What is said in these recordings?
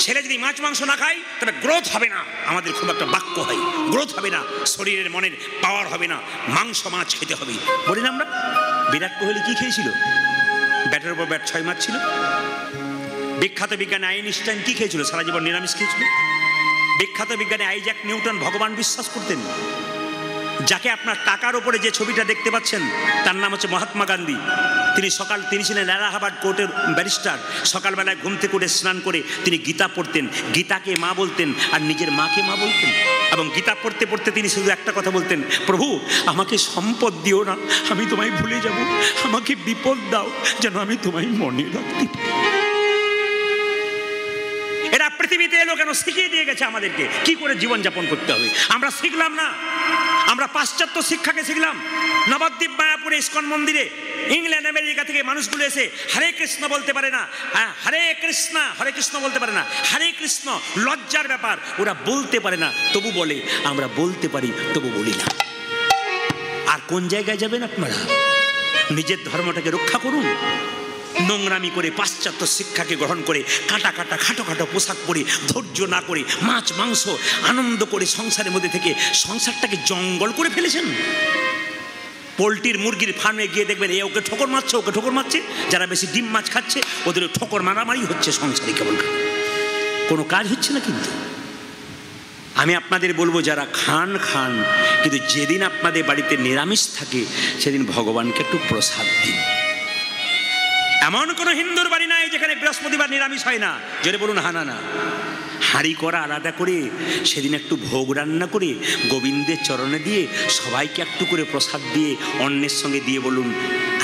ছেলে যদি মাছ মাংস না খায় তবে গ্রোথ হবে না। আমাদের খুব একটা বাক্য হয়, গ্রোথ হবে না, শরীরের মনের পাওয়ার হবে না, মাংস মাছ খেতে হবে। বলি না আমরা, বিরাট কোহলি কি খেয়েছিল? ব্যাটের উপর ব্যাট 6 মারছিল। বিখ্যাত বিজ্ঞানী আইনস্টাইন কি খেয়েছিল? সারা জীবন নিরামিষ খেয়েছিল। বিখ্যাত বিজ্ঞানী আইজ্যাক নিউটন ভগবান বিশ্বাস করতেন। যাকে আপনার টাকার উপরে যে ছবিটা দেখতে পাচ্ছেন তার নাম হচ্ছে মহাত্মা গান্ধী। তিনি ছিলেন এলাহাবাদ কোর্টের ব্যারিস্টার। সকালবেলায় ঘুম থেকে উঠে স্নান করে তিনি গীতা পড়তেন, গীতাকে মা বলতেন আর নিজের মাকে মা বলতেন। এবং গীতা পড়তে পড়তে তিনি শুধু একটা কথা বলতেন, প্রভু আমাকে সম্পদ দিও না, আমি তোমায় ভুলে যাব, আমাকে বিপদ দাও যেন আমি তোমায় মনে রাখতে পারি। এরা পৃথিবীতে এলো কেন? শিখিয়ে দিয়ে গেছে আমাদেরকে কি করে জীবনযাপন করতে হবে। আমরা শিখলাম না, আমরা পাশ্চাত্য শিক্ষাকে শিখলাম। নবদ্বীপ মায়াপুরে ইস্কন মন্দিরে ইংল্যান্ড আমেরিকা থেকে মানুষগুলো এসে হরে কৃষ্ণ বলতে পারে না, হরে কৃষ্ণ বলতে পারে না, হরে কৃষ্ণ লজ্জার ব্যাপার, ওরা বলতে পারে না তবু বলে, আমরা বলতে পারি তবু বলি না। আর কোন জায়গায় যাবেন আপনারা? নিজের ধর্মটাকে রক্ষা করুন। নোংরামি করে পাশ্চাত্য শিক্ষাকে গ্রহণ করে কাটা কাটা খাটো খাটো পোশাক পরে ধৈর্য না করে মাছ মাংস আনন্দ করে সংসারের মধ্যে থেকে সংসারটাকে জঙ্গল করে ফেলেছেন। পোলট্রির মুরগির ফার্মে গিয়ে দেখবেন এ ওকে ঠোকর মারছে, ওকে ঠোকর মারছে। যারা বেশি ডিম মাছ খাচ্ছে ওদের ঠোকর মারামারি হচ্ছে সংসারে, কেবল কোনো কাজ হচ্ছে না। কিন্তু আমি আপনাদের বলবো, যারা খান খান, কিন্তু যেদিন আপনাদের বাড়িতে নিরামিষ থাকে সেদিন ভগবানকে একটু প্রসাদ দিন। এমন কোনো হিন্দুর বাড়ি নাই যেখানে বৃহস্পতিবার নিরামিষ হয় না। জোরে বলুন হানা না। হাঁড়ি করা আলাদা করে সেদিন একটু ভোগ রান্না করে গোবিন্দের চরণে দিয়ে সবাইকে একটু করে প্রসাদ দিয়ে অন্যের সঙ্গে দিয়ে বলুন,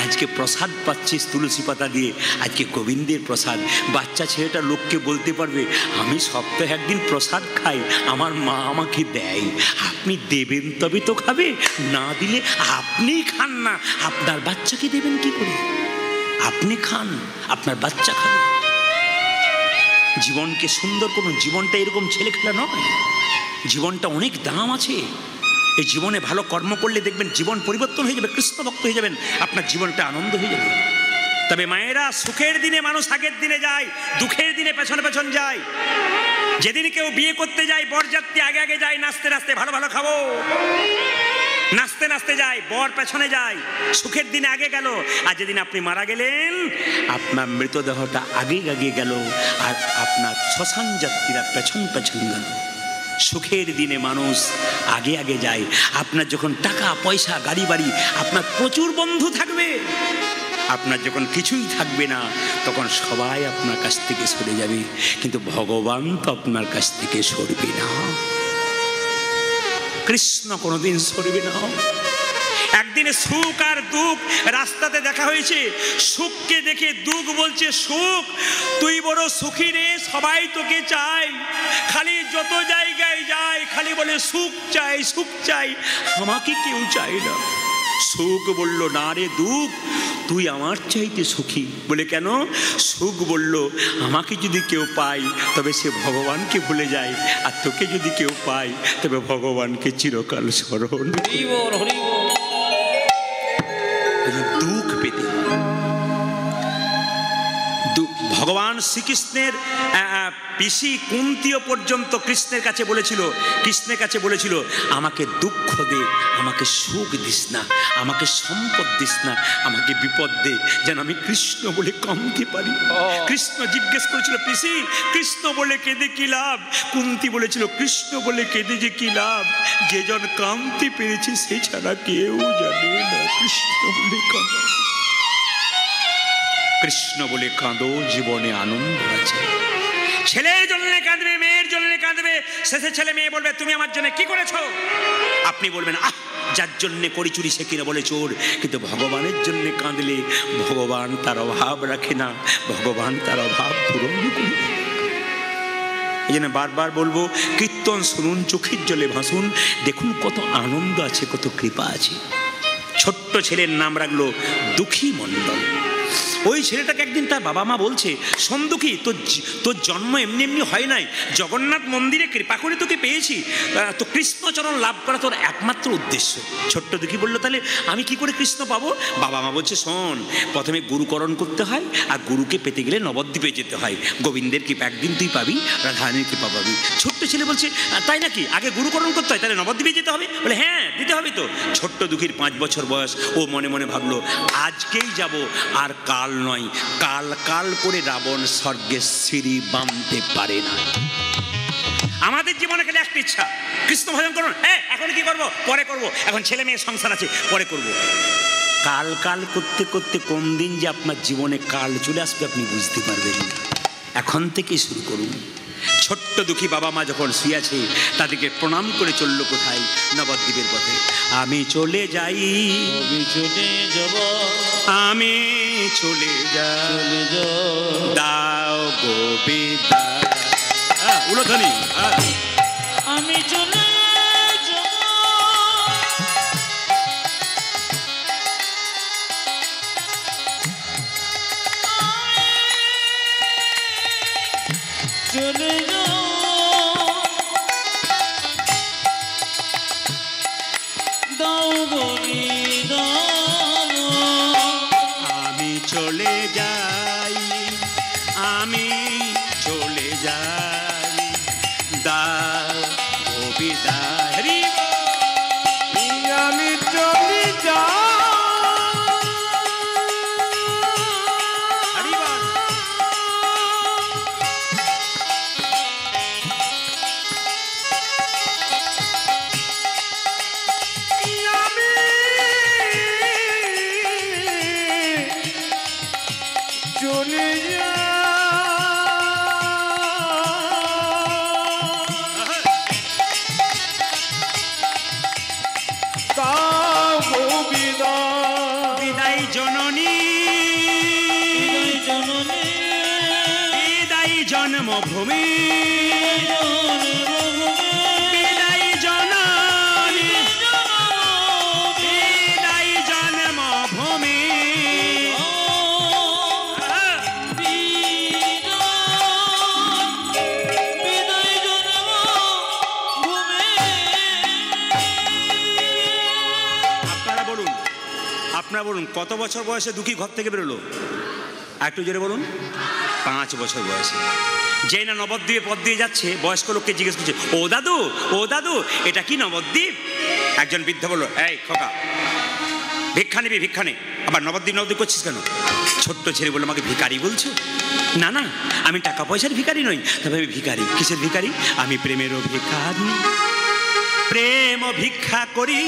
আজকে প্রসাদ পাচ্ছিস তুলসী পাতা দিয়ে, আজকে গোবিন্দের প্রসাদ। বাচ্চা ছেলেটা লোককে বলতে পারবে, আমি সপ্তাহে একদিন প্রসাদ খাই, আমার মা আমাকে দেয়। আপনি দেবেন তবে তো খাবে, না দিলে আপনি খান না, আপনার বাচ্চাকে দেবেন কি করে? আপনি খান, আপনার বাচ্চা খান। জীবনকে সুন্দর করুন। জীবনটা এরকম ছেলে খেলা নয়, জীবনটা অনেক দাম আছে। এই জীবনে ভালো কর্ম করলে দেখবেন জীবন পরিবর্তন হয়ে যাবে, কৃষ্ণ ভক্ত হয়ে যাবেন, আপনার জীবনটা আনন্দ হয়ে যাবে। তবে মায়েরা, সুখের দিনে মানুষ আগের দিনে যায়, দুঃখের দিনে পেছনে পেছন যায়। যেদিন কেউ বিয়ে করতে যায় বরযাত্রী আগে আগে যায়, নাচতে নাচতে ভালো ভালো খাবো, নাচতে নাচতে যায়, বর পেছনে যায়, সুখের দিনে আগে গেল। আর যেদিন আপনি মারা গেলেন আপনার মৃতদেহটা আগে আগে গেল, আর আপনার শ্মশান যাত্রীরা পেছন পেছন গেল। সুখের দিনে মানুষ আগে আগে যায়। আপনার যখন টাকা পয়সা গাড়ি বাড়ি, আপনার প্রচুর বন্ধু থাকবে, আপনার যখন কিছুই থাকবে না তখন সবাই আপনার কাছ থেকে সরে যাবে, কিন্তু ভগবান তো আপনার কাছ থেকে সরবে না। কৃষ্ণ কোনোদিন সরবে না। একদিনে সুখ আর দুঃখ রাস্তাতে দেখা হয়েছে। সুখকে দেখে দুঃখ বলছে, সুখ তুই বড় সুখী রে, সবাই তোকে চাই, খালি যত জায়গায় যায় খালি বলে সুখ চাই সুখ চাই, আমাকে কেউ চায় না। সুখ বলল, না রে দুঃখ, তুই আমার চাইতে সুখী। বলে কেন? সুখ বলল, আমাকে যদি কেউ পায় তবে সে ভগবানকে ভুলে যায়, আর তোকে যদি কেউ পায় তবে ভগবানকে চিরকাল স্মরণ। দুঃখ পেতে ভগবান শ্রীকৃষ্ণের পিসি কুন্তিও পর্যন্ত কৃষ্ণের কাছে বলেছিল, আমাকে দুঃখ দে, আমাকে সুখ দিস না, আমাকে সম্পদ দিস না, আমাকে বিপদ দে, যেন আমি কৃষ্ণ বলে কাঁদতে পারি। কৃষ্ণ জিজ্ঞেস করেছিল, পিসি কৃষ্ণ বলে কেঁদে কি লাভ? কুন্তি বলেছিল, কৃষ্ণ বলে কেঁদে যে কি লাভ, যে জন কাঁদতে পেরেছে সে ছাড়া কেউ জানে না। কৃষ্ণ বলে কাঁদো, কৃষ্ণ বলে কাঁদো, জীবনে আনন্দ আছে। ছেলের জন্য কাঁদবে, মেয়ের জন্য কাঁদবে, শেষে ছেলে মেয়ে বলবে, তুমি আমার জন্য কি করেছো? আপনি বলবেন, আহ যার জন্য করি চুরি সে কিনা বলে চোর। কিন্তু ভগবানের জন্য কাঁদলে ভগবান তার অভাব রাখে না, ভগবান তার অভাব পূরণ করে। এই জন্য বারবার বলবো, কীর্তন শুনুন, চোখের জলে ভাসুন, দেখুন কত আনন্দ আছে, কত কৃপা আছে। ছোট্ট ছেলের নাম রাখলো দুঃখী মণ্ডল। ওই ছেলেটাকে একদিন তার বাবা মা বলছে, শোন দুঃখী, তোর জন্ম এমনি এমনি হয় নাই, জগন্নাথ মন্দিরে কৃপা করে তোকে পেয়েছি, তো কৃষ্ণচরণ লাভ করা তোর একমাত্র উদ্দেশ্য। ছোট্ট দুঃখী বললো, তাহলে আমি কি করে কৃষ্ণ পাবো? বাবা মা বলছে, শোন, প্রথমে গুরুকরণ করতে হয়, আর গুরুকে পেতে গেলে নবদ্বীপে যেতে হয়। গোবিন্দের কৃপা একদিন তুই পাবি, রাধারানীর কৃপা পাবি। ছোট্ট ছেলে বলছে, তাই নাকি? আগে গুরুকরণ করতে হয়, তাহলে নবদ্বীপে যেতে হবে? বলে, হ্যাঁ, দিতে হবে তো। ছোট্ট দুঃখীর 5 বছর বয়স। ও মনে মনে ভাবলো, আজকেই যাব, আর কাল নয়, কাল কাল করে রাবণ স্বর্গের সিঁড়ি বামতে পারে না। আমাদের জীবনে গেলে একটা ইচ্ছা, কৃষ্ণ ভজন করুন, এখন কি করব? পরে করব, এখন ছেলে মেয়ে সংসার আছে, পরে করব। কাল কাল করতে করতে কোন দিন যে আপনার জীবনে কাল চলে আসবে আপনি বুঝতে পারবেন না। এখন থেকেই শুরু করুন। ছোট্ট দুঃখী বাবা মা যখন শুয়েছে, তাদেরকে প্রণাম করে চললো কোথায়? নবদ্বীপের পথে। আমি চলে যাই, আমি চলে যাব, আমি চলে যাই, দাও গো বিদায়। উলধ্বনি। আমি চলে যাব, চলে যাব, দাও বলি দাও। আমি চলে যাই, আমি চলে যাই, দাও গো বিদায়। হরি বল। আমি চলে যাব, হরি বল। চলে যাব, দাও গো বিদায়। বিদায় জননী, বিদায় জননী, বিদায় জন্মভূমি, বিদায় জননী, বিদায় জন্মভূমি। আপনারা বলুন, কত বছর বয়সে দুঃখী ঘর থেকে বেরোলো? একটু জোরে বলুন। 5 বছর বয়সে। যেই না নবদ্বীপে পথ দিয়ে যাচ্ছে, বয়স্ক লোককে জিজ্ঞেস করছে, ও দাদু, ও দাদু, এটা কি নবদ্বীপ? একজন বৃদ্ধ বলল, এই খোকা, ভিক্ষা নিবি? ভিক্ষা নে। আবার নবদ্বীপ নবদ্বীপ করছিস কেন? ছোট্ট ছেলে বললো, আমাকে ভিখারি বলছো? না না, আমি টাকা পয়সার ভিখারি নই, তবে আমি ভিখারি। কিসের ভিখারি? আমি প্রেমেরও ভিখারি। প্রেম ভিক্ষা করি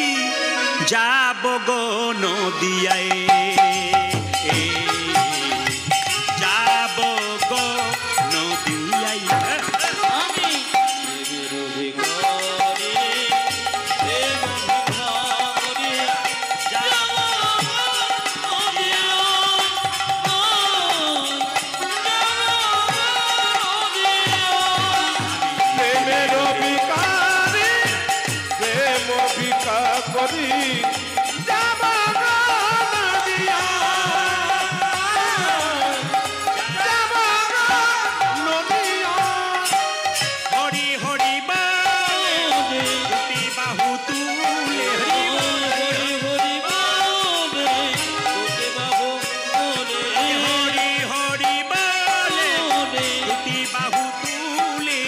যাব গো নদিয়ায়, যাব গো নদিয়ায়। আমি প্রেমের ভিখারি, প্রেম ভিক্ষা করি যাব নদিয়ায়, প্রেমের ভিখারি, প্রেম ভিক্ষা করি যাব নদিয়ায়, যাব নদিয়ায়। হরি হরি বল, দুটি বাহু তুলে হরি বল, হরি হরি বল, দুটি বাহু তুলে।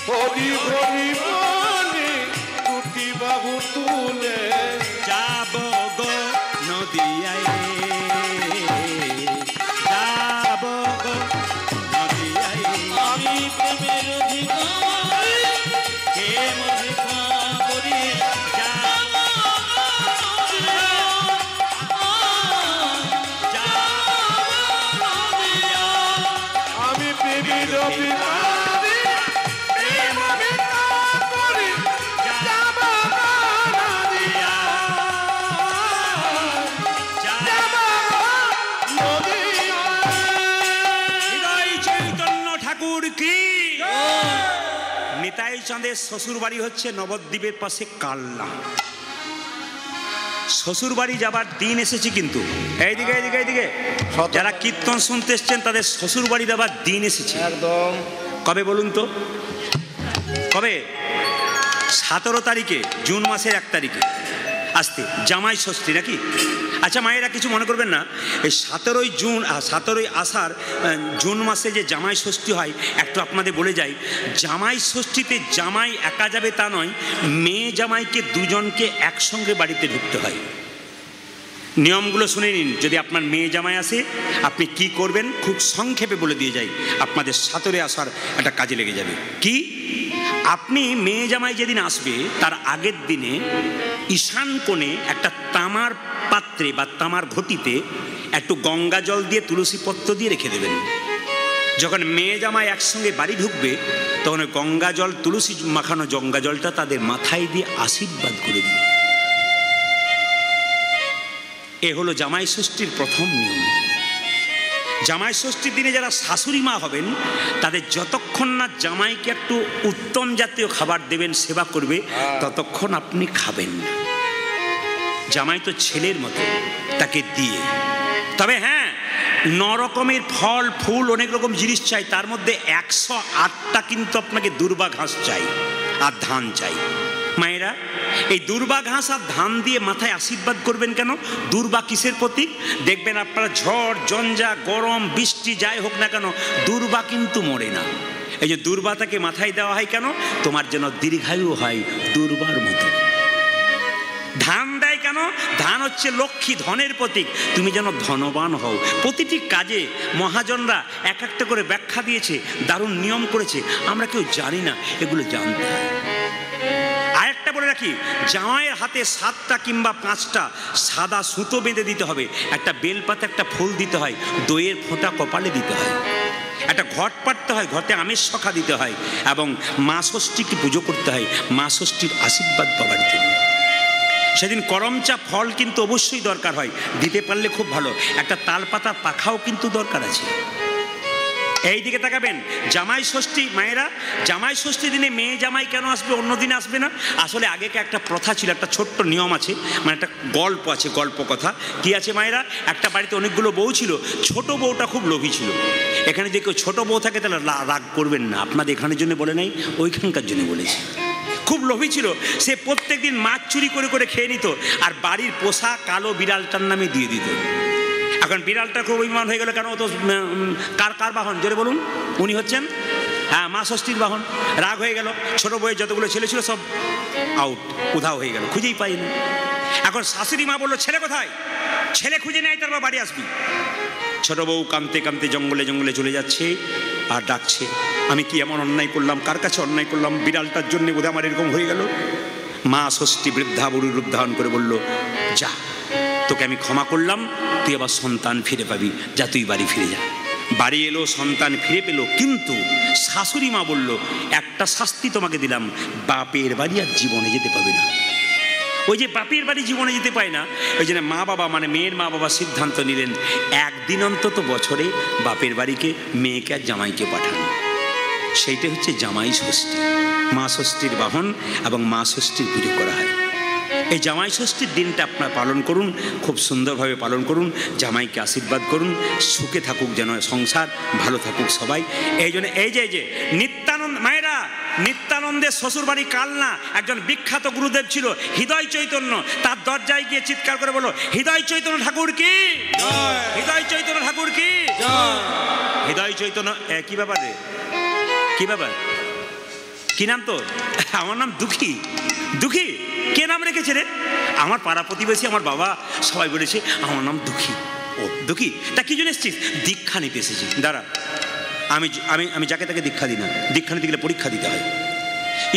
হরি হরি বলে দুটি বাহু তুলে যাব গো নদিয়ায়, যাব গো নদিয়ায়। আমি প্রেমের ভিখারি, প্রেম ভিক্ষা করি যাব আমি প্রেমের ভিখারি, প্রেম ভিক্ষা করি যাব হৃদয় চৈতন্য ঠাকুর কি? নিতাই চাঁদের শ্বশুর বাড়ি হচ্ছে নবদ্বীপের পাশে কাল্লা। শ্বশুর বাড়ি যাবার দিন এসেছে কিন্তু এইদিকে এইদিকে এইদিকে যারা কীর্তন শুনতে এসছেন তাদের শ্বশুর বাড়ি যাবার দিন এসেছে একদম। কবে বলুন তো? কবে? 17 তারিখে, জুন মাসের 1 তারিখে আসতে জামাই ষষ্ঠী নাকি? আচ্ছা মায়েরা কিছু মনে করবেন না, এই 17ই আষাঢ় জুন মাসে যে জামাই ষষ্ঠী হয়, একটু আপনাদের বলে যাই, জামাই ষষ্ঠীতে জামাই একা যাবে তা নয়, মেয়ে জামাইকে দুজনকে একসঙ্গে বাড়িতে ঢুকতে হয়। নিয়মগুলো শুনে নিন। যদি আপনার মেয়ে জামাই আসে আপনি কি করবেন খুব সংক্ষেপে বলে দিয়ে যাই, আপনাদের 17 আষাঢ় একটা কাজে লেগে যাবে। কি? আপনি মেয়ে জামাই যেদিন আসবে তার আগের দিনে ঈশান কোণে একটা তামার পাত্রে বা তামার ঘটিতে একটু গঙ্গা জল দিয়ে তুলসী পত্র দিয়ে রেখে দেবেন। যখন মেয়ে জামাই একসঙ্গে বাড়ি ঢুকবে তখন ওই গঙ্গা জল, তুলসী মাখানো গঙ্গা জলটা তাদের মাথায় দিয়ে আশীর্বাদ করে দিন। এ হলো জামাই ষষ্ঠীর প্রথম নিয়ম। জামাই ষষ্ঠীর দিনে যারা শাশুড়ি মা হবেন তাদের যতক্ষণ না জামাইকে একটু উত্তম জাতীয় খাবার দেবেন, সেবা করবে, ততক্ষণ আপনি খাবেন না। জামাই তো ছেলের মতো, তাকে দিয়ে। তবে হ্যাঁ, 9 রকমের ফল ফুল অনেক রকম জিনিস চাই, তার মধ্যে 108টা কিন্তু আপনাকে দুর্বা ঘাস চাই আর ধান চাই। মায়েরা, এই দুর্বা ঘাস আর ধান দিয়ে মাথায় আশীর্বাদ করবেন কেন? দুর্বা কিসের প্রতীক? দেখবেন আপনারা ঝড় ঝঞ্ঝা গরম বৃষ্টি যাই হোক না কেন, দুর্বা কিন্তু মরে না। এই যে দুর্বাটাকে মাথায় দেওয়া হয় কেন? তোমার যেন দীর্ঘায়ু হয় দুর্বার মতো। ধান দেয় কেন? ধান হচ্ছে লক্ষ্মী, ধনের প্রতীক, তুমি যেন ধনবান হও। প্রতিটি কাজে মহাজনরা এক একটা করে ব্যাখ্যা দিয়েছে, দারুণ নিয়ম করেছে, আমরা কেউ জানি না, এগুলো জানতে হয়। আরেকটা বলে রাখি, জামাইয়ের হাতে 7টা কিংবা 5টা সাদা সুতো বেঁধে দিতে হবে, একটা বেলপাতা একটা ফুল দিতে হয়, দইয়ের ফোঁটা কপালে দিতে হয়, একটা ঘট পাড়তে হয়, ঘটে আমের শখা দিতে হয়, এবং মা ষষ্ঠীকে পুজো করতে হয় মা ষষ্ঠীর আশীর্বাদ পাওয়ার জন্য। সেদিন করমচা ফল কিন্তু অবশ্যই দরকার হয়, দিতে পারলে খুব ভালো। একটা তালপাতা পাখাও কিন্তু দরকার আছে। এই দিকে তাকাবেন। জামাই ষষ্ঠী, মায়েরা, জামাই ষষ্ঠী দিনে মেয়ে জামাই কেন আসবে, অন্য দিনে আসবে না? আসলে আগেকে একটা প্রথা ছিল, একটা ছোট্ট নিয়ম আছে, মানে একটা গল্প আছে, গল্প কথা। কি আছে মায়েরা? একটা বাড়িতে অনেকগুলো বউ ছিল, ছোট বউটা খুব লোভী ছিল। এখানে যদি কেউ ছোট বউ থাকে তাহলে রাগ করবেন না, আপনাদের এখানের জন্য বলে নাই, ওইখানকার জন্য বলেছি। খুব লোভী ছিল, সে প্রত্যেক দিন মাছ চুরি করে করে খেয়ে নিত, আর বাড়ির পোষা কালো বিড়ালটার নামে দিয়ে দিত। এখন বিড়ালটা খুব অভিমান হয়ে গেল, কেন? ও তো কার বাহন, জোরে বলুন। উনি হচ্ছেন, হ্যাঁ, মা ষষ্ঠীর বাহন। রাগ হয়ে গেল, ছোট বউয়ের যতগুলো ছেলে ছিল সব আউট, উধাও হয়ে গেল, খুঁজেই পাইনি। এখন শাশুড়ি মা বললো, ছেলে কোথায়? ছেলে খুঁজে নেয়, তারপর বাড়ি আসবি। ছোট বউ কাঁদতে কাঁদতে জঙ্গলে জঙ্গলে চলে যাচ্ছে আর ডাকছে, আমি কি এমন অন্যায় করলাম, কার কাছে অন্যায় করলাম, বিড়ালটার জন্য বোধহয় আমার এরকম হয়ে গেল। মা ষষ্ঠী বৃদ্ধা বুড়ির রূপ ধারণ করে বলল, যা, তোকে আমি ক্ষমা করলাম, তুই আবার সন্তান ফিরে পাবি, যা, তুই বাড়ি ফিরে যা। বাড়ি এলো, সন্তান ফিরে পেল, কিন্তু শাশুড়ি মা বলল, একটা শাস্তি তোমাকে দিলাম, বাপের বাড়ি আর জীবনে যেতে পাবে না। ওই যে বাপের বাড়ি জীবনে যেতে পায় না, ওই জন্য মা বাবা, মানে মেয়ের মা বাবা সিদ্ধান্ত নিলেন, একদিন অন্তত বছরে বাপের বাড়িকে মেয়েকে আর জামাইকে পাঠানো। সেইটা হচ্ছে জামাই ষষ্ঠী। মা ষষ্ঠীর বাহন এবং মা ষষ্ঠীর পুজো করা হয়। এই জামাই ষষ্ঠীর দিনটা আপনারা পালন করুন, খুব সুন্দরভাবে পালন করুন, জামাইকে আশীর্বাদ করুন, সুখে থাকুক যেন সংসার, ভালো থাকুক সবাই। এই জন্য এই যে নিত্যানন্দ, মায়েরা, নিত্যানন্দের শ্বশুর বাড়ি কালনা, একজন বিখ্যাত গুরুদেব ছিল হৃদয় চৈতন্য। তার দরজায় গিয়ে চিৎকার করে বলো, হৃদয় চৈতন্য ঠাকুর কি, হৃদয় চৈতন্য ঠাকুর কি। হৃদয় চৈতন্য, কি ব্যাপার রে, কি ব্যাপার, কি নাম তো? আমার নাম দুঃখী। দুঃখী কে নাম রেখেছে রে? আমার পাড়া প্রতিবেশী, আমার বাবা, সবাই বলেছে আমার নাম দুঃখী। ও দুঃখী, তা কি জন্য এসেছিস? দীক্ষা নিতে এসেছি। দাঁড়া, আমি আমি আমি যাকে তাকে দীক্ষা দিই না, দীক্ষা নিতে গেলে পরীক্ষা দিতে হয়।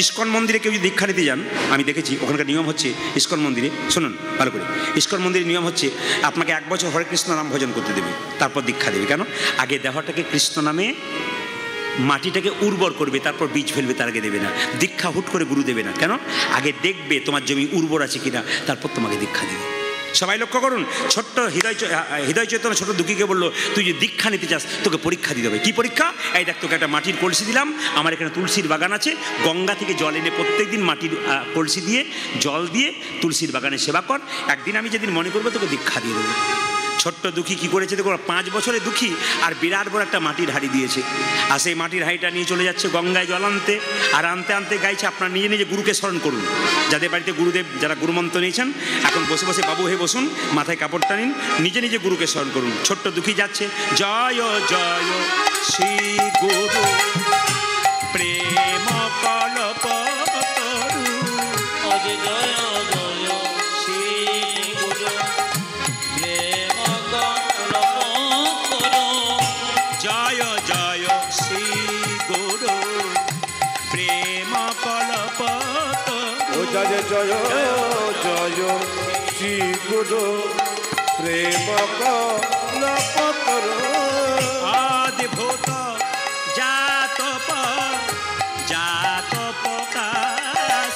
ইস্কন মন্দিরে কেউ যদি দীক্ষা নিতে যান, আমি দেখেছি ওখানকার নিয়ম হচ্ছে, ইস্কন মন্দিরে, শুনুন ভালো করে, ইস্কন মন্দিরের নিয়ম হচ্ছে আপনাকে 1 বছর হরে কৃষ্ণ নাম ভজন করতে দেবে, তারপর দীক্ষা দেবে। কেন? আগে দেহটাকে কৃষ্ণ নামে, মাটিটাকে উর্বর করবে, তারপর বীজ ফেলবে, তার আগে দেবে না। দীক্ষা হুট করে গুরু দেবে না। কেন? আগে দেখবে তোমার জমি উর্বর আছে কিনা, তারপর তোমাকে দীক্ষা দেবে। সবাই লক্ষ্য করুন, ছোট্ট হৃদয় চৈতন্য ছোট দুঃখীকে বললো, তুই যদি দীক্ষা নিতে চাস তোকে পরীক্ষা দিতে হবে। কি পরীক্ষা? এই দেখ, তোকে একটা মাটির কলসি দিলাম, আমার এখানে তুলসীর বাগান আছে, গঙ্গা থেকে জল এনে প্রত্যেকদিন মাটির কলসি দিয়ে জল দিয়ে তুলসীর বাগানে সেবা কর, একদিন আমি যেদিন মনে করবো তোকে দীক্ষা দিয়ে দেবো। ছোট্ট দুঃখী কী করেছে দেখো, 5 বছরের দুঃখী আর বিরাট বড় একটা মাটির হাঁড়ি দিয়েছে, আর সেই মাটির হাঁড়িটা নিয়ে চলে যাচ্ছে গঙ্গায় জল আনতে, আর আনতে আনতে গাইছে, আপনার নিজে নিজে গুরুকে স্মরণ করুন। যাদের বাড়িতে গুরুদেব, যারা গুরুমন্ত্র নিয়েছেন, এখন বসে বসে বাবু হয়ে বসুন, মাথায় কাপড়টা নিন, নিজে নিজে গুরুকে স্মরণ করুন। ছোট্ট দুঃখী যাচ্ছে, জয় জয় শ্রী গুরু প্রেম কল্পতরু, জয় জয় শ্রী গুরু প্রেম কল্পতরু, জয় জয় শ্রী গুরু প্রেম কল্পতরু। জয় জয় জয় শ্রী গুরু প্রেম কল্পতরু, অদ্ভুত জাত প্রকাশ, অদ্ভুত জাত প্রকাশ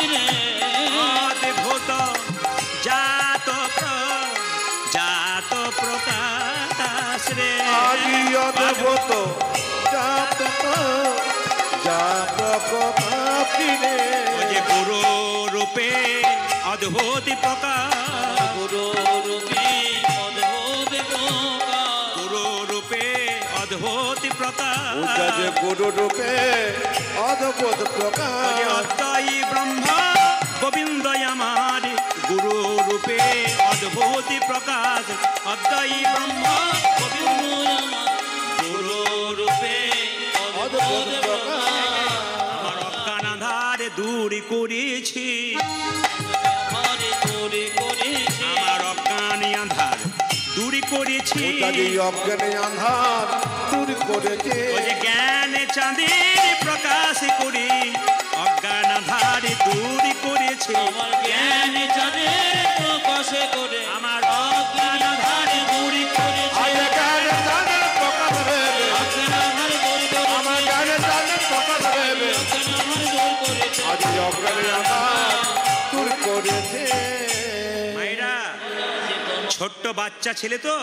রে, অদ্ভুত জাত প্রকাশ রে, আদি অদ্ভুত জাত প্রকাশি রে, যে গুরু রূপে অদ্ভুত প্রকাশ, গুরু রূপে অদ্ভুত প্রকাশ, গুরু রূপে অদ্ভুত প্রকাশ, যে গুরু রূপে অদ্ভুত প্রকাশ, অদ্বৈ ব্রহ্ম গোবিন্দ আমার গুরু রূপে অদ্ভুত প্রকাশ, অদ্বৈ ব্রহ্ম গোবিন্দ গুরু রূপে অদ্ভুত প্রকাশ, আমার অজ্ঞান আধার দূর করেছি, হরে দূরে করেছি, আমার অজ্ঞান আধার দূর করেছি, অজ্ঞানে আন্ধার দূর করেছে, ও যে জ্ঞানে চাঁদের প্রকাশ করি, অজ্ঞান আধার দূর করেছি, আমার জ্ঞান জানে প্রকাশ করে, আমার অজ্ঞান আধার দূর করেছে, আজ জ্ঞানে জানে প্রকাশ দেবে, অজ্ঞান আধার দূর করেছে, আমার জ্ঞানে জানে প্রকাশ দেবে, অজ্ঞান আধার দূর করেছে, আজ অজ্ঞানে আন্ধার দূর করেছে। মায়েরা, ছোট্ট বাচ্চা ছেলে তো,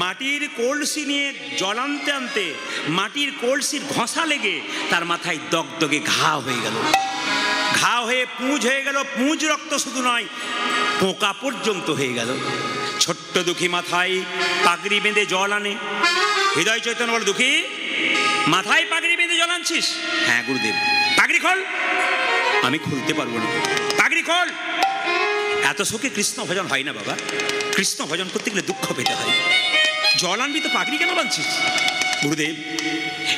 মাটির কলসি নিয়ে জল আনতে আনতে মাটির কলসির ঘষা লেগে তার মাথায় দগদগে ঘা হয়ে গেল, ঘা হয়ে পুঁজ হয়ে গেল, পুঁজ রক্ত শুধু নয় পোকা পর্যন্ত হয়ে গেল। ছোট্ট দুঃখী মাথায় পাগড়ি বেঁধে জল আনে, হৃদয় চৈতন্য বল, দুঃখী মাথায় পাগড়ি বেঁধে জল আনছিস? হ্যাঁ গুরুদেব। পাগড়ি খোল। আমি খুলতে পারবো না। পাগড়ি খোল। এত শোকে কৃষ্ণ ভজন হয় না বাবা, কৃষ্ণ ভজন করতে গেলে দুঃখ পেতে হয়। জল আনবি তো পাগড়ি কেন বাঁধছিস? গুরুদেব,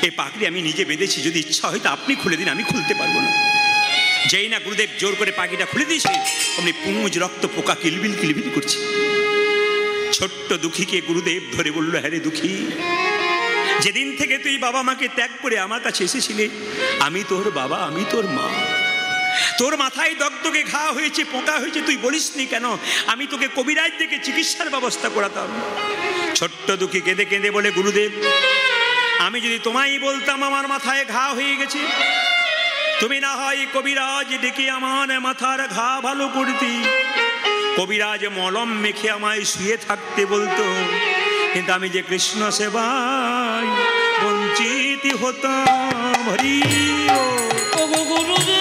এই পাগড়ি আমি নিজে বেঁধেছি, যদি ইচ্ছা হয় তো আপনি খুলে দিন, আমি খুলতে পারবো না। যেই না গুরুদেব জোর করে পাগড়িটা খুলে দিয়েছে, অমনি পুঁজ রক্ত পোকা কিলবিল কিলবিল করছে। ছোট্ট দুঃখীকে গুরুদেব ধরে বলল, হ্যাঁ রে দুঃখী, যেদিন থেকে তুই বাবা মাকে ত্যাগ করে আমার কাছে এসেছিলে, আমি তোর বাবা, আমি তোর মা। তোর মাথায় দগদগে ঘা হয়েছে, পোকা হয়েছে, তুই বলিসনি কেন? আমি তোকে কবিরাজ থেকে চিকিৎসার ব্যবস্থা করাতাম। ছোট্ট দুঃখী কেঁদে কেঁদে বলে, গুরুদেব, আমি যদি তোমায় বলতাম আমার মাথায় ঘা হয়ে গেছে, তুমি না হয় কবিরাজ ডেকে আমার মাথার ঘা ভালো করতি, কবিরাজ মলম মেখে আমায় শুয়ে থাকতে বলতো, কিন্তু আমি যে কৃষ্ণ সেবায় বঞ্চিত হতাম। হরি ও গুরুদেব,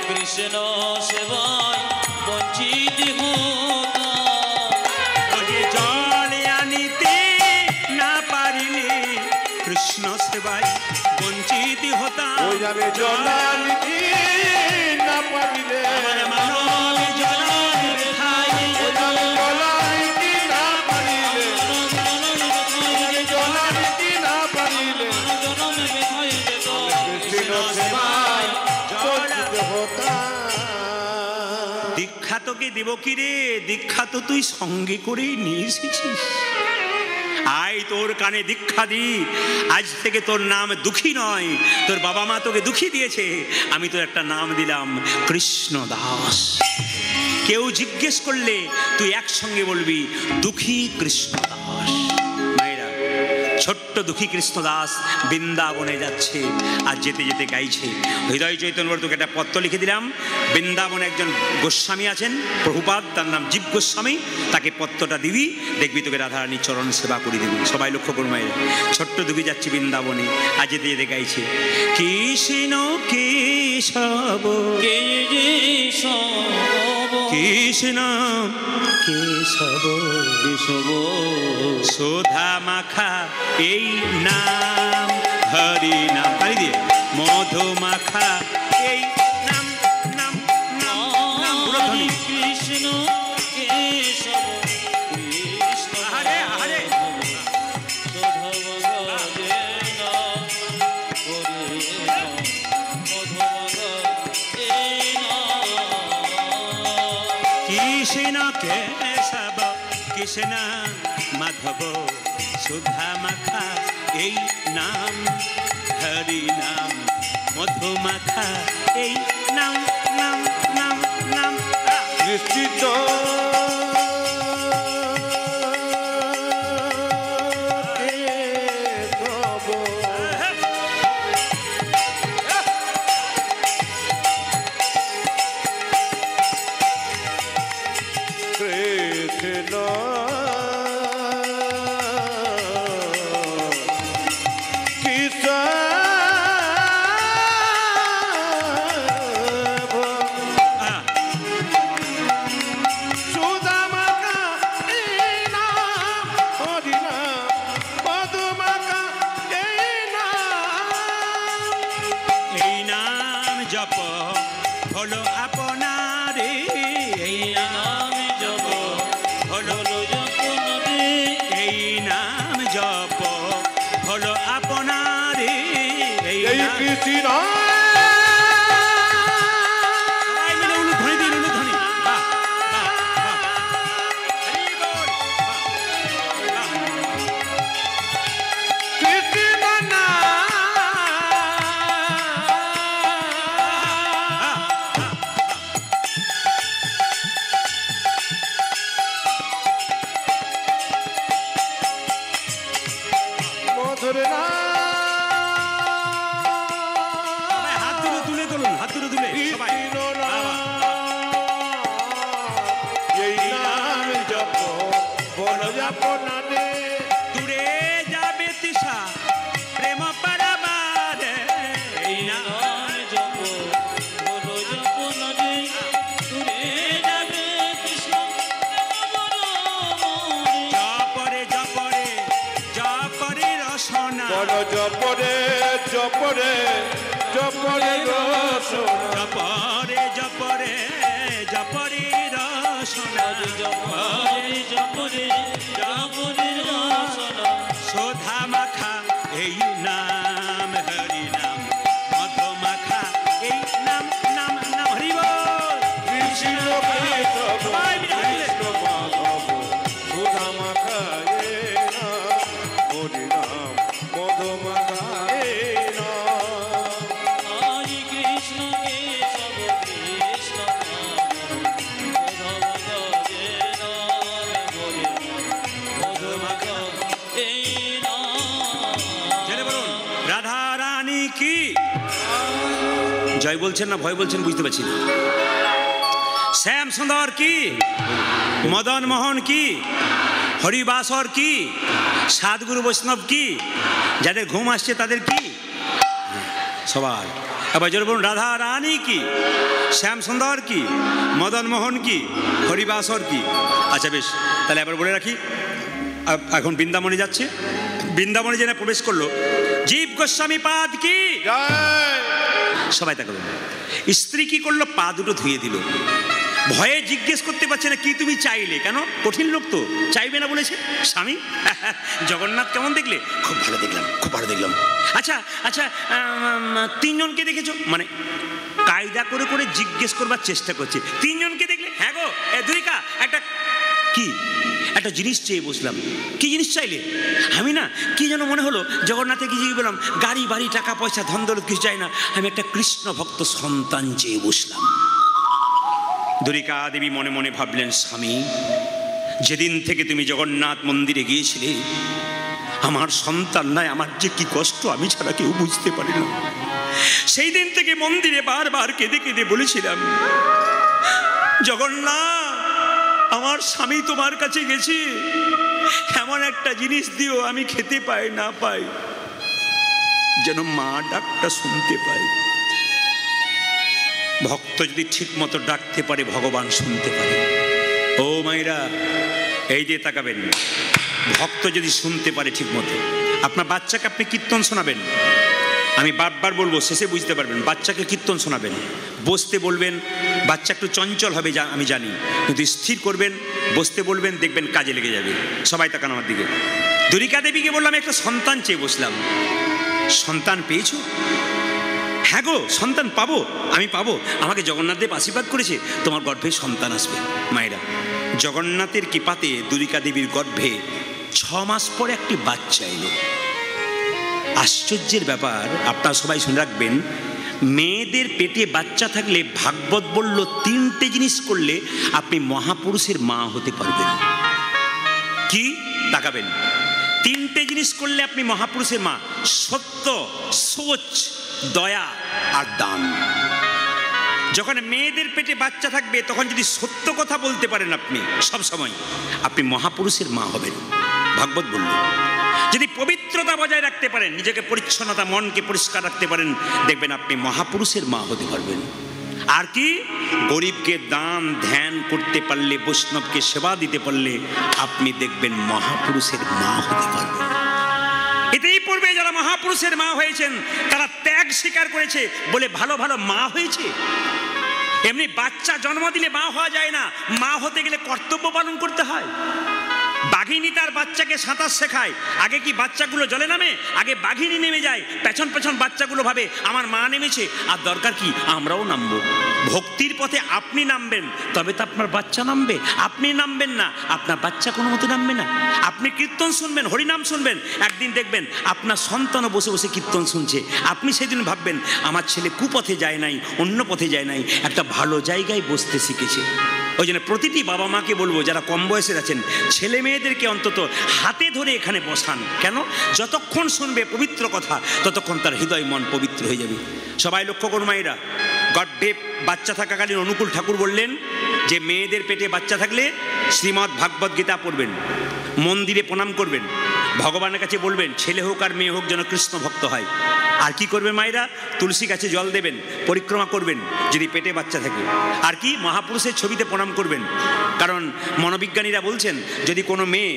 কৃষ্ণ সেবায় বঞ্চিত হতাম, জল আনিতে না পারিলে কৃষ্ণ সেবায় বঞ্চিত হতাম। ওই আমি জল আনিতে না পারিলে, আমার মানব জলের ঠাই, ওই আমি জল আনিতে না পারিলে, জল আনিতে না পারিলে দেবকী রে, দীক্ষা তো তুই সঙ্গে করেই নিয়ে এসেছিস। আয় তোর কানে দীক্ষা দি, আজ থেকে তোর নাম দুঃখী নয়, তোর বাবা মা তোকে দুঃখী দিয়েছে, আমি তোর একটা নাম দিলাম কৃষ্ণ দাস। কেউ জিজ্ঞেস করলে তুই একসঙ্গে বলবি দুঃখী কৃষ্ণ দাস। মায়েরা, ছোট্ট দুঃখী কৃষ্ণদাস বৃন্দাবনে যাচ্ছে, আর যেতে যেতে গাইছে। হৃদয় চৈতন্য তোকে একটা পত্র লিখে দিলাম। বৃন্দাবনে একজন গোস্বামী আছেন প্রভুপাদ, তার নাম জীব গোস্বামী, তাকে পত্রটা দিবি, দেখবি তোকে রাধারানীর চরণ সেবা করে দেবে। সবাই লক্ষ্য করুন মায়েরা, ছোট্ট দুঃখী যাচ্ছে বৃন্দাবনে, আর যেতে যেতে গাইছে কৃষ্ণ কেশব কৃষ্ণ কেশব কেশব সোধা মাখা এই নাম, হরি নাম তাই দিয়ে মধু মাখা এই নাম, নাম নাম নাম ধ্বনি। কৃষ্ণ কেশব কৃষ্ণ আহারে আহারে, কৃষ্ণ কেশব কৃষ্ণ মাধব সুধা মাখা এই নাম, হরি নাম মধু মাখা এই নাম, নাম নাম নাম। নিশ্চিত কৃষ্ণ এই নাম জপ হলো আপনারে, এই নাম জপ হলো, এই নাম জপ হলো আপনারে, এই নাম। কৃষ্ণ সবাই মিলে উলুধ্বনি দিন, উলুধ্বনি। বাহ, বাহ, বাহ। হরি বল। বাহ, মধুর সবাই হাত দুটো তুলে তুলুন, হাত দুটো তুলে সবাই। এই নাম জপ বলো আপনারে, দূরে যাবে তৃষা প্রেম পারাবারে, এই নাম জপ বলো জপন রে, দূরে যাবে কৃষ্ণ জপরে জপরে জপরে রসনা, বলো জপরে জপরে জপরে রসনা, জপরে জপরে জপরে রসনা, জপরে জপরে জপরে রসনা, সোধা মাখা এই নাম, হরি নাম মধু মাখা এই নাম, নাম নাম। হরি বল। কৃষ্ণ কেশব কৃষ্ণ মাধব সুধা মাখা এ নাম, হরি নাম মধু মাখা এ নাম। হরি কৃষ্ণ কেশব কৃষ্ণ জেনে বলুন রাধা রানী কি জয় বলছেন না ভয় বলছেন বুঝতে পারছি না। শ্যাম সুন্দর কি, মদন মোহন কি, হরিবাসর কি, সাতগুরু বৈষ্ণব কি, যাদের ঘুম আসছে তাদের কি, সবাই এবার জোরে বলুন রাধা রানী কি, শ্যাম সুন্দর কি, মদন মোহন কি, হরিবাসর কি। আচ্ছা বেশ, তাহলে এবার বলে রাখি, এখন বৃন্দাবনে যাচ্ছে, বৃন্দাবনে যেন প্রবেশ করলো জীব গোস্বামী পাদ কি, জয় সবাই তা করুন। স্ত্রী কি করলো, পা দুটো ধুয়ে দিল, ভয়ে জিজ্ঞেস করতে পারছে না কি তুমি চাইলে, কেন কঠিন লোক তো, চাইবে না বলেছে স্বামী। জগন্নাথ কেমন দেখলে? খুব ভালো দেখলাম, খুব ভালো দেখলাম। আচ্ছা আচ্ছা, তিনজনকে দেখেছো? মানে কায়দা করে করে জিজ্ঞেস করবার চেষ্টা করছে, তিনজনকে দেখলে? হ্যাঁ গো দুরিকা, একটা কি একটা জিনিস চেয়ে বসলাম। কি জিনিস চাইলে? আমি না কি যেন মনে হলো জগন্নাথে কি জিজ্ঞেস বললাম, গাড়ি বাড়ি টাকা পয়সা ধন দৌলত কিছু চাই না, আমি একটা কৃষ্ণ ভক্ত সন্তান চেয়ে বসলাম। দুরিকা দেবী মনে মনে ভাবলেন, স্বামী যেদিন থেকে তুমি জগন্নাথ মন্দিরে গিয়েছিলে আমার সন্তান নাই, আমার যে কি কষ্ট আমি ছাড়া কেউ বুঝতে পারি না। সেই দিন থেকে মন্দিরে বারবার কেঁদে কেঁদে বলেছিলাম, জগন্নাথ আমার স্বামী তোমার কাছে গেছি, এমন একটা জিনিস দিও আমি খেতে পাই না পাই, যেন মা ডাকটা শুনতে পাই। ভক্ত যদি ঠিক মতো ডাকতে পারে ভগবান শুনতে পারে। ও মায়েরা এই যে তাকাবেন, ভক্ত যদি শুনতে পারে ঠিক মতো, আপনার বাচ্চাকে আপনি কীর্তন শোনাবেন, আমি বারবার বলবো, শেষে বুঝতে পারবেন। বাচ্চাকে কীর্তন শোনাবেন, বসতে বলবেন, বাচ্চা একটু চঞ্চল হবে আমি জানি, কিন্তু স্থির করবেন, বসতে বলবেন, দেখবেন কাজে লেগে যাবে। সবাই তাকান আমার দিকে। দুরিকা দেবীকে বললাম একটা সন্তান চেয়ে বসলাম, সন্তান পেয়েছো? হ্যাঁ গো সন্তান পাবো, আমি পাবো, আমাকে জগন্নাথ দেব আশীর্বাদ করেছে তোমার গর্ভে সন্তান আসবে। মায়েরা জগন্নাথের কৃপাতে দুরিকা দেবীর গর্ভে 6 মাস পরে একটি বাচ্চা এলো। আশ্চর্যের ব্যাপার, আপনারা সবাই শুনে রাখবেন, মেয়েদের পেটে বাচ্চা থাকলে ভাগবত বলল 3টে জিনিস করলে আপনি মহাপুরুষের মা হতে পারবেন। কি? তাকাবেন, 3টে জিনিস করলে আপনি মহাপুরুষের মা, সত্য, সোচ, দয়া আর দান। যখন মেয়েদের পেটে বাচ্চা থাকবে তখন যদি সত্য কথা বলতে পারেন আপনি সব সময়, আপনি মহাপুরুষের মা হবেন, ভাগবত বলল। যদি পবিত্রতা বজায় রাখতে পারেন, নিজেকে পরিচ্ছন্নতা, মনকে পরিষ্কার রাখতে পারেন, দেখবেন আপনি মহাপুরুষের মা হতে পারবেন। আর কি? গরিবকে দান ধ্যান করতে পারলে, বৈষ্ণবকে সেবা দিতে পারলে আপনি দেখবেন মহাপুরুষের মা হতে পারবেন। এতেই পূর্বে যারা মহাপুরুষের মা হয়েছেন তারা ত্যাগ স্বীকার করেছে বলে ভালো ভালো মা হয়েছে। এমনি বাচ্চা জন্ম দিলে মা হওয়া যায় না, মা হতে গেলে কর্তব্য পালন করতে হয়। বাঘিনী তার বাচ্চাকে সাঁতার শেখায়, আগে কি বাচ্চাগুলো জলে নামে? আগে বাঘিনী নেমে যায়, পেছন পেছন বাচ্চাগুলো ভাবে আমার মা নেমেছে, আর দরকার কি আমরাও নামবো। ভক্তির পথে আপনি নামবেন তবে তো আপনার বাচ্চা নামবে, আপনি নামবেন না আপনার বাচ্চা কোনো মতে নামবে না। আপনি কীর্তন শুনবেন, হরিনাম শুনবেন, একদিন দেখবেন আপনার সন্তানও বসে বসে কীর্তন শুনছে। আপনি সেদিন ভাববেন আমার ছেলে কুপথে যায় নাই, অন্য পথে যায় নাই, একটা ভালো জায়গায় বসতে শিখেছে। ওই জন্য প্রতিটি বাবা মাকে বলবো, যারা কম বয়সের আছেন, ছেলে মেয়েদেরকে অন্তত হাতে ধরে এখানে বসান। কেন? যতক্ষণ শুনবে পবিত্র কথা ততক্ষণ তার হৃদয় মন পবিত্র হয়ে যাবে। সবাই লক্ষ্য করুন মায়েরা, গর্ভে বাচ্চা থাকাকালীন অনুকূল ঠাকুর বললেন যে মেয়েদের পেটে বাচ্চা থাকলে শ্রীমদ্ ভাগবত গীতা পড়বেন, মন্দিরে প্রণাম করবেন, ভগবানের কাছে বলবেন ছেলে হোক আর মেয়ে হোক যেন কৃষ্ণ ভক্ত হয়। আর কি করবেন মায়েরা? তুলসী গাছে জল দেবেন, পরিক্রমা করবেন যদি পেটে বাচ্চা থাকে। আর কি? মহাপুরুষের ছবিতে প্রণাম করবেন, কারণ মনোবিজ্ঞানীরা বলছেন যদি কোনো মেয়ে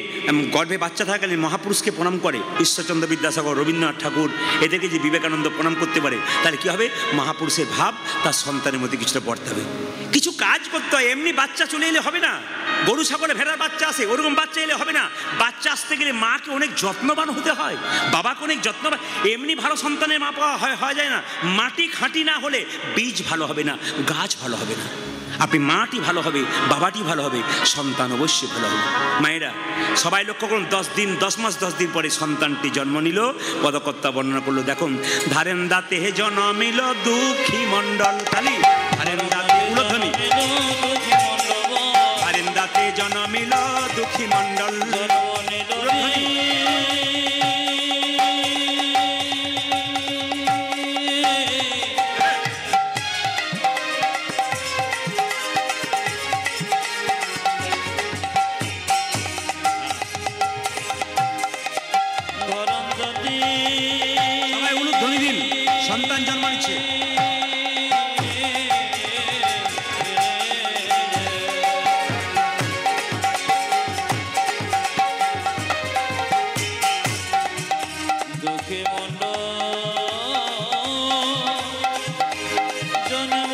গর্ভে বাচ্চা থাকাকালীন মহাপুরুষকে প্রণাম করে, ঈশ্বরচন্দ্র বিদ্যাসাগর, রবীন্দ্রনাথ ঠাকুর, এদেরকে যে বিবেকানন্দ প্রণাম করতে পারে, তাহলে কী হবে? মহাপুরুষের ভাব তার সন্তানের মধ্যে কিছুটা বর্তাবে। কিছু কাজ করতে হয়, এমনি বাচ্চা চলে এলে হবে না। গরু ছাগলে ভেড়ার বাচ্চা আসে, ওরকম বাচ্চা এলে হবে না। বাচ্চা আসতে গেলে মাকে অনেক যত্নবান হতে হয়, বাবাকে অনেক যত্নবান। এমনি ভালো সন্তানের মা পাওয়া হয় যায় না। মাটি খাঁটি না হলে বীজ ভালো হবে না, গাছ ভালো হবে না। আপনি মাটি ভালো হবে, বাবাটি ভালো হবে, সন্তান অবশ্যই ভালো হবে। মায়েরা সবাই লক্ষ্য করুন, 10 মাস 10 দিন পরে সন্তানটি জন্ম নিল। পদকর্তা বর্ণনা করলো, দেখুন, ধারেন দাতে জন্মিল দুঃখী মণ্ডল কালী, ধারেন দাতে উলধ্বনি, ধারেন দাতে জন্মিল দুঃখী মণ্ডল। সন্তান জন্ম নিচ্ছে। দুঃখী মণ্ডল জন্ম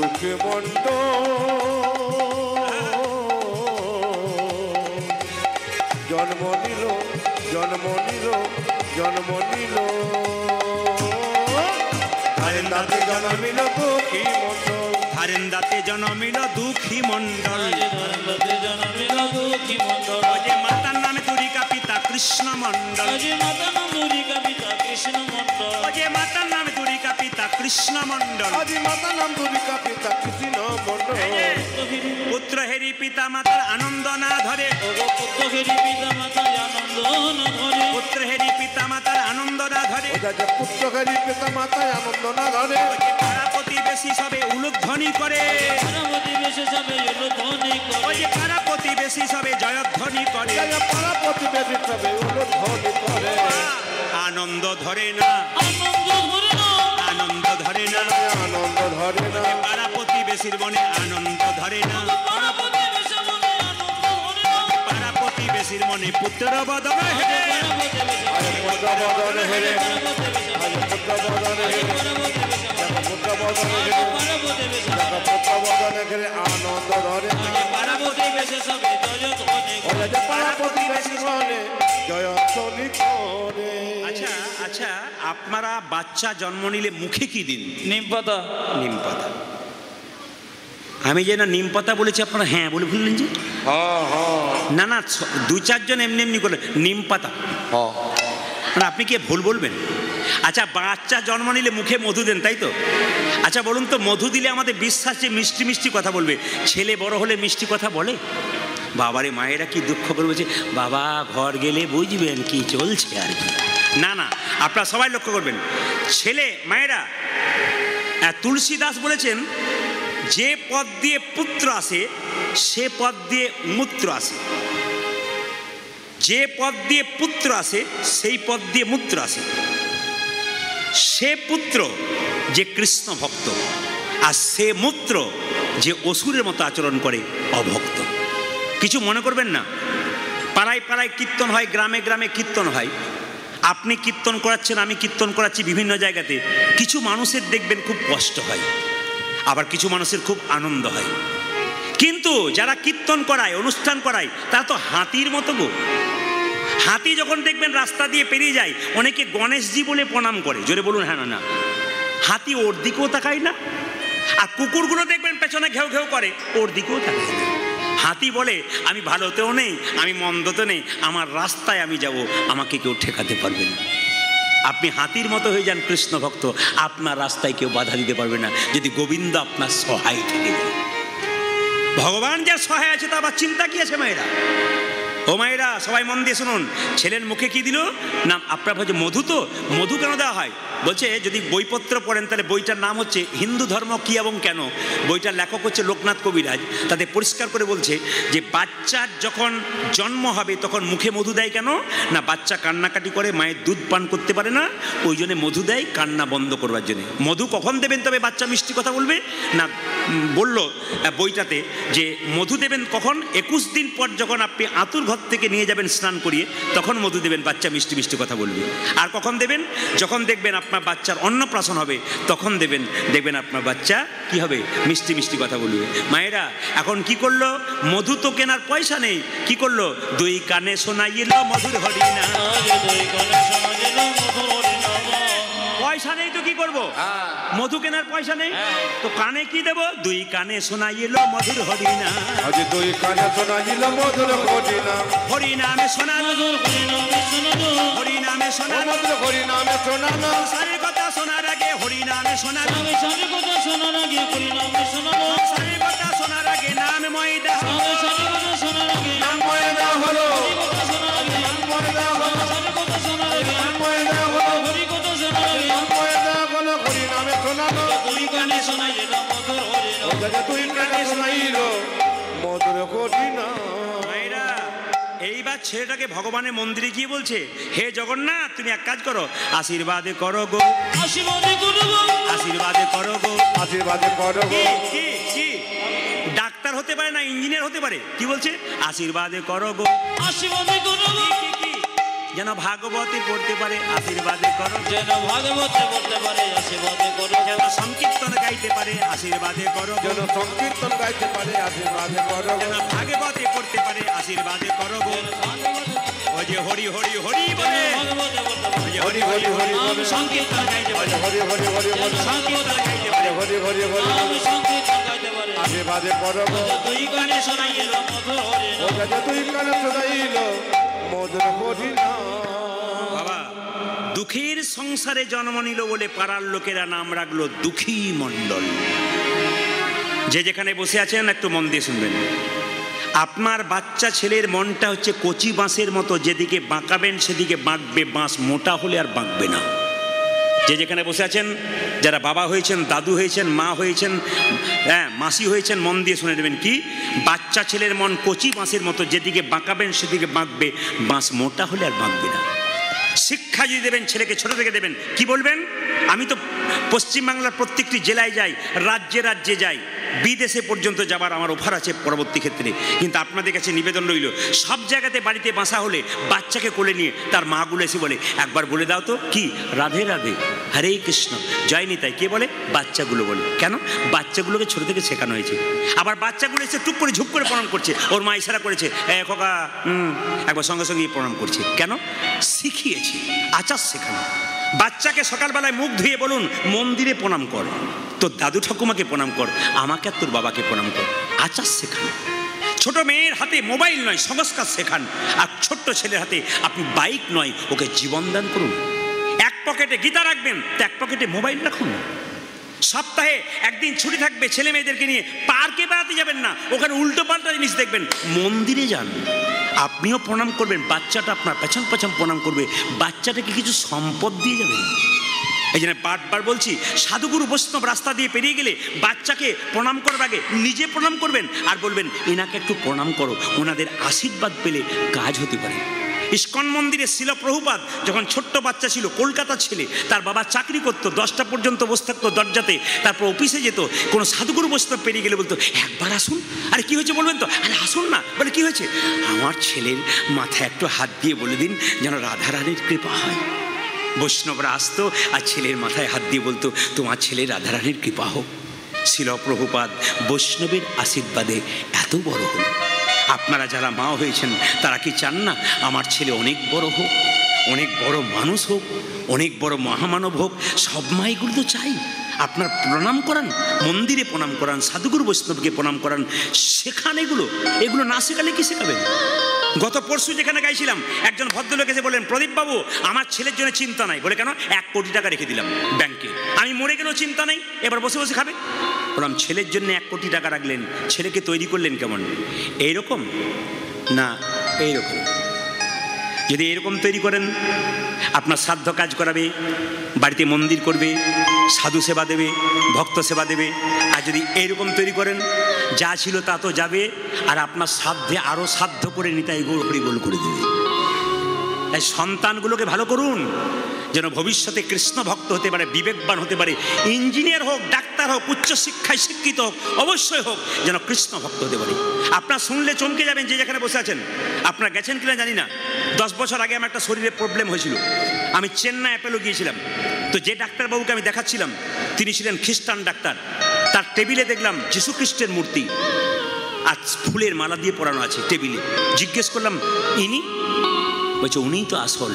দুঃখী মন্ড জন্ম নিল জন্ম নিল জন্ম নিল দাতে জন্মিল দুঃখী মন্ড হারেন্দাতে জনমিল দুঃখী মণ্ডল ধর্মতে জনমিল দুঃখী মণ্ডল যে মাতার নামে দুরিকা পিতা কৃষ্ণ মণ্ডল যে মাতা নাম দুরিকা পিতা কৃষ্ণ মণ্ডল যে মাতার নামে দুরিকা পিতা কৃষ্ণ মণ্ডল আজি মাতা নাম দুরিকা পিতা কৃষ্ণ মন্ডল পুত্র হেরি পিতা মাতার আনন্দ না ধরে পুত্রহেরি পিতা মাতা আনন্দ না ধরে পুত্র হেরি পিতা মাতার আনন্দ না ধরে পুত্রকারী পিতা মাতায় আনন্দ না ধরে পাড়া প্রতিবেশী সবে উলুধ্বনি করে পার্বতী বেশে সবে ধ্বনি করে পাড়া প্রতিবেশী সবে জয়ধ্বনি করে পাড়া প্রতিবেশী সবে উলুধ্বনি করে আনন্দ ধরে না আনন্দ ধরে না আনন্দ ধরে না আনন্দ ধরে না পাড়া প্রতিবেশীর মনে আনন্দ ধরে না পার্বতী বেশে মনে আনন্দ ধরে না পাড়া প্রতিবেশীর মনে পুত্র বদল হেরে পুত্র বদন হেরে পুত্র বদন হেরে পুত্র বদন হেরে পুত্র বদন হেরে আনন্দ ধরে না পার্বতী বেশে সবে জয়ধ্বনি করে পাড়া প্রতিবেশী মনে জয়ধ্বনি করে আচ্ছা আচ্ছা আপনারা বাচ্চা জন্ম নিলে মুখে কি দিন নিম পাতা নিম পাতা আমি যে না নিম পাতা বলেছি আপনারা হ্যাঁ বলে ভুললেন যে না না দু চারজন এমনি এমনি করে নিম পাতা মানে আপনি কি ভুল বলবেন আচ্ছা বাচ্চা জন্ম নিলে মুখে মধু দেন তাই তো আচ্ছা বলুন তো মধু দিলে আমাদের বিশ্বাস যে মিষ্টি মিষ্টি কথা বলবে ছেলে বড় হলে মিষ্টি কথা বলে বাবারে মায়েরা কি দুঃখ করে বলছে বাবা ঘর গেলে বুঝবেন কি চলছে আর কি না না আপনারা সবাই লক্ষ্য করবেন ছেলে মায়েরা তুলসী দাস বলেছেন যে পদ দিয়ে পুত্র আসে সে পদ দিয়ে মূত্র আসে যে পদ দিয়ে পুত্র আসে সেই পদ দিয়ে মূত্র আসে সে পুত্র যে কৃষ্ণ ভক্ত আর সে মূত্র যে অসুরের মতো আচরণ করে অভক্ত কিছু মনে করবেন না পাড়ায় পাড়ায় কীর্তন হয় গ্রামে গ্রামে কীর্তন হয় আপনি কীর্তন করাচ্ছেন আমি কীর্তন করাচ্ছি বিভিন্ন জায়গাতে কিছু মানুষের দেখবেন খুব কষ্ট হয় আবার কিছু মানুষের খুব আনন্দ হয় কিন্তু যারা কীর্তন করায় অনুষ্ঠান করায় তারা তো হাতির মতো গো হাতি যখন দেখবেন রাস্তা দিয়ে পেরিয়ে যায় অনেকে গণেশজি বলে প্রণাম করে জোরে বলুন হ্যাঁ না হাতি ওর দিকেও তাকায় না আর কুকুরগুলো দেখবেন পেছনে ঘেউ ঘেউ করে ওর দিকেও তাকায় না হাতি বলে আমি ভালোতেও নেই আমি মন্দতে নেই আমার রাস্তায় আমি যাব আমাকে কেউ ঠেকাতে পারবে না আপনি হাতির মতো হয়ে যান কৃষ্ণ ভক্ত আপনার রাস্তায় কেউ বাধা দিতে পারবে না যদি গোবিন্দ আপনার সহায় থেকে যায় ভগবান যার সহায় আছে তা আবার চিন্তা কি আছে মায়েরা ও মায়েরা সবাই মন দিয়ে শুনুন ছেলের মুখে কি দিল না আপনার ভাবছে মধু তো মধু কেন দেওয়া হয় বলছে যদি বইপত্র পড়েন তাহলে বইটার নাম হচ্ছে হিন্দু ধর্ম কি এবং কেন বইটার লেখক হচ্ছে লোকনাথ কবিরাজ তাদের পরিষ্কার করে বলছে যে বাচ্চার যখন জন্ম হবে তখন মুখে মধু দেয় কেন না বাচ্চা কান্নাকাটি করে মায়ের দুধ পান করতে পারে না ওই জন্য মধু দেয় কান্না বন্ধ করবার জন্য মধু কখন দেবেন তবে বাচ্চা মিষ্টি কথা বলবে না বলল বইটাতে যে মধু দেবেন কখন 21 দিন পর যখন আপনি আতুর ঘর থেকে নিয়ে যাবেন স্নান করিয়ে তখন মধু দেবেন বাচ্চা মিষ্টি মিষ্টি কথা বলবে আর কখন দেবেন যখন দেখবেন আপনার বাচ্চার অন্নপ্রাশন হবে তখন দেবেন দেখবেন আপনার বাচ্চা কি হবে মিষ্টি মিষ্টি কথা বলবে মায়েরা এখন কি করলো মধু তো কেনার পয়সা নেই কি করলো দুই কানে শোনাইলো মধুর হরিনা পয়সা নেই তো কি করবো মধু কেনার পয়সা নেই তো কানে কি দেবো দুই কানে শোনাইলো মধুর হরিনা আজি দুই কানে শোনাইলো মধুর হরিনা হরিনামে শোনালো হরিনামে শোনালো মধুর হরিনামে শোনালো সারের কথা শোনার আগে হরিনামে শোনালো সারি কথা শোনার আগে হরিনামে শোনালো সারের কথা শোনার আগে নাম ময়দা সারি কথা শোনার আগে নাম ময়দা হলো কথা শোনার আগে নাম ময়দা হলো সারি কথা শোনার আগে নাম ময়দা হলো হরি কথা শোনার আগে নাম ময়দা হলো হরিনামে শোনালো দুই কানে শোনাই এলাম মধুর হরিনাম ওদের দুই কানে শোনাইলো মধুর হরিনা মায়েরা এইবার ছেলেটাকে ভগবানের মন্দিরে গিয়ে বলছে হে জগন্নাথ তুমি এক কাজ করো আশীর্বাদে করো গো আশীর্বাদে করব আশীর্বাদে করো গো আশীর্বাদে করো কি কি কি ডাক্তার হতে পারে না ইঞ্জিনিয়ার হতে পারে কি বলছে আশীর্বাদে করো গো আশীর্বাদে করব কি কি যেন ভাগবতে পড়তে পারে আশীর্বাদে করো, যেন ভাগবতে পড়তে পারে আশীর্বাদে করো, যেন সংকীর্তন গাইতে পারে আশীর্বাদে করো, যেন সংকীর্তন গাইতে পারে আশীর্বাদে করো, যেন ভাগবতে পড়তে পারে আশীর্বাদে করো গো। যেন ভাগবতে ওই যে হরি হরি হরি বলে, ভাগবতে পড়তে পারে, ওই যে হরি হরি হরি আমি বলে, সংকীর্তন গাইতে পারি, হরি হরি হরি বলে, সংকীর্তন গাইতে পারে, হরি হরি হরি আমি সংকীর্তন গাইতে পারি, আশীর্বাদে করো গো। দুই কানে শোনাইল মধুর হরি ও যাতে তুই কানে শোনাইল মধুর হরি নাম। বাবা দুঃখের সংসারে জন্ম নিল বলে পাড়ার লোকেরা নাম রাখলো দুঃখী মণ্ডল। যে যেখানে বসে আছেন একটু মন দিয়ে শুনবেন। আপনার বাচ্চা ছেলের মনটা হচ্ছে কচি বাঁশের মতো, যেদিকে বাঁকাবেন সেদিকে বাঁকবে, বাঁশ মোটা হলে আর বাঁকবে না। যে যেখানে বসে আছেন, যারা বাবা হয়েছেন, দাদু হয়েছেন, মা হয়েছেন, হ্যাঁ মাসি হয়েছেন, মন দিয়ে শুনে নেবেন কি, বাচ্চা ছেলের মন কচি বাঁশের মতো, যেদিকে বাঁকাবেন সেদিকে বাঁকবে, বাঁশ মোটা হলে আর বাঁকবে না। শিক্ষা যদি দেবেন ছেলেকে ছোট থেকে দেবেন, কি বলবেন? আমি তো পশ্চিমবাংলার প্রত্যেকটি জেলায় যাই, রাজ্যে রাজ্যে যাই, বিদেশে পর্যন্ত যাবার আমার অফার আছে পরবর্তী ক্ষেত্রে। কিন্তু আপনাদের কাছে নিবেদন রইল, সব জায়গাতে বাড়িতে বাসা হলে বাচ্চাকে কোলে নিয়ে তার মাগুলো এসে বলে, একবার বলে দাও তো কি, রাধে রাধে, হরে কৃষ্ণ, জয় নিতাই। কে বলে? বাচ্চাগুলো বলে। কেন? বাচ্চাগুলোকে ছোট থেকে শেখানো হয়েছে। আবার বাচ্চাগুলো এসে টুক করে ঝুপ করে প্রণাম করছে, ওর মা ইশারা করেছে, খোকা একবার সঙ্গে সঙ্গে প্রণাম করছে। কেন? শিখিয়েছি, আচার শেখানো। বাচ্চাকে সকালবেলায় মুখ ধুয়ে বলুন, মন্দিরে প্রণাম কর, তোর দাদু ঠাকুমাকে প্রণাম কর, আমাকে আর তোর বাবাকে প্রণাম কর। আচার শেখান। ছোট মেয়ের হাতে মোবাইল নয়, সংস্কার শেখান। আর ছোট্ট ছেলের হাতে আপনি বাইক নয়, ওকে জীবন দান করুন। এক পকেটে গীতা রাখবেন, তো এক পকেটে মোবাইল রাখুন। সপ্তাহে একদিন ছুটি থাকবে, ছেলে মেয়েদেরকে নিয়ে পার্কে বেড়াতে যাবেন না, ওখানে উল্টো পাল্টা জিনিস দেখবেন, মন্দিরে যান। আপনিও প্রণাম করবেন, বাচ্চাটা আপনার পেছন পেছন প্রণাম করবে, বাচ্চাটাকে কিছু সম্পদ দিয়ে যাবেন। এই জন্য বারবার বলছি, সাধুগুরু বৈষ্ণব রাস্তা দিয়ে পেরিয়ে গেলে বাচ্চাকে প্রণাম করার আগে নিজে প্রণাম করবেন, আর বলবেন এনাকে একটু প্রণাম করো, ওনাদের আশীর্বাদ পেলে কাজ হতে পারে। ইস্কন মন্দিরে শিল প্রভুপাদ যখন ছোট্ট বাচ্চা ছিল, কলকাতা ছেলে, তার বাবা চাকরি করতো, 10টা পর্যন্ত বসে থাকতো দরজাতে, তারপর অফিসে যেত। কোনো সাধুগুরু বৈষ্ণব পেরিয়ে গেলে বলতো, একবার আসুন। আরে কি হয়েছে বলবেন তো? আরে আসুন না। বলে কি হয়েছে? আমার ছেলের মাথায় একটু হাত দিয়ে বলে দিন যেন রাধারানীর কৃপা হয়। বৈষ্ণবরা আসতো আর ছেলের মাথায় হাত দিয়ে বলতো, তোমার ছেলে রাধারানীর কৃপা হোক। শিল প্রভুপাদ বৈষ্ণবের আশীর্বাদে এত বড় হল। আপনারা যারা মা হয়েছেন তারা কি চান না আমার ছেলে অনেক বড় হোক, অনেক বড় মানুষ হোক, অনেক বড় মহামানব হোক? সব মাইগুলো তো চাই। আপনার প্রণাম করান, মন্দিরে প্রণাম করান, সাধুগুরু বৈষ্ণবকে প্রণাম করান, শেখান। এগুলো না শেখালে কি শেখাবেন? গত পরশু যেখানে গাইছিলাম, একজন ভদ্রলোক এসে বলেন, প্রদীপ বাবু আমার ছেলের জন্য চিন্তা নাই। বলে কেন? 1 কোটি টাকা রেখে দিলাম ব্যাংকে, আমি মরে গেলেও চিন্তা নেই, এবার বসে বসে খাবে। বললাম, ছেলের জন্য 1 কোটি টাকা রাখলেন, ছেলেকে তৈরি করলেন কেমন? এইরকম না এইরকম? যদি এরকম তৈরি করেন, আপনার শ্রাদ্ধ কাজ করাবে, বাড়িতে মন্দির করবে, সাধু সেবা দেবে, ভক্ত সেবা দেবে। আর যদি এইরকম তৈরি করেন, যা ছিল তা তো যাবে, আর আপনার সাধ্যে আরও সাধ্য করে নিতাই গোল হরিগোল করে দেবে। তাই সন্তানগুলোকে ভালো করুন, যেন ভবিষ্যতে কৃষ্ণ ভক্ত হতে পারে, বিবেকবান হতে পারে, ইঞ্জিনিয়ার হোক, ডাক্তার হোক, উচ্চশিক্ষায় শিক্ষিত হোক, অবশ্যই হোক, যেন কৃষ্ণ ভক্ত হতে পারে। আপনার শুনলে চমকে যাবেন, যে যেখানে বসে আছেন। আপনারা গেছেন কিনা জানি না, 10 বছর আগে আমার একটা শরীরে প্রবলেম হয়েছিল। আমি চেন্নাই অ্যাপেলো গিয়েছিলাম। তো যে ডাক্তারবাবুকে আমি দেখাচ্ছিলাম তিনি ছিলেন খ্রিস্টান ডাক্তার। তার টেবিলে দেখলাম যীশু খ্রিস্টের মূর্তি আর ফুলের মালা দিয়ে পরানো আছে টেবিলে। জিজ্ঞেস করলাম, ইনি? বলছে, উনিই তো আসল,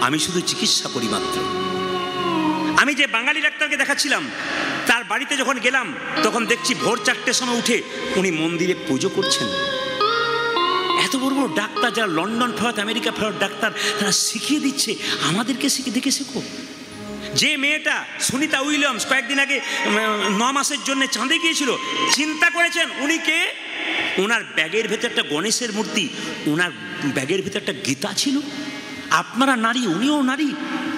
আমি শুধু চিকিৎসা করি মাত্র। আমি যে বাঙালি ডাক্তারকে দেখাচ্ছিলাম তার বাড়িতে যখন গেলাম, তখন দেখছি ভোর 4টের সময় উঠে উনি মন্দিরে পুজো করছেন। এত বড় বড় ডাক্তার, যারা লন্ডন ফেরত, আমেরিকা ফেরত ডাক্তার, তারা শিখিয়ে দিচ্ছে, আমাদেরকে দেখে শেখো। যে মেয়েটা সুনিতা উইলিয়ামস কয়েকদিন আগে 9 মাসের জন্য চাঁদে গিয়েছিল, চিন্তা করেছেন উনি কে? ওনার ব্যাগের ভেতর একটা গণেশের মূর্তি, ওনার ব্যাগের ভেতর একটা গীতা ছিল। আপনারা নারী, উনিও নারী।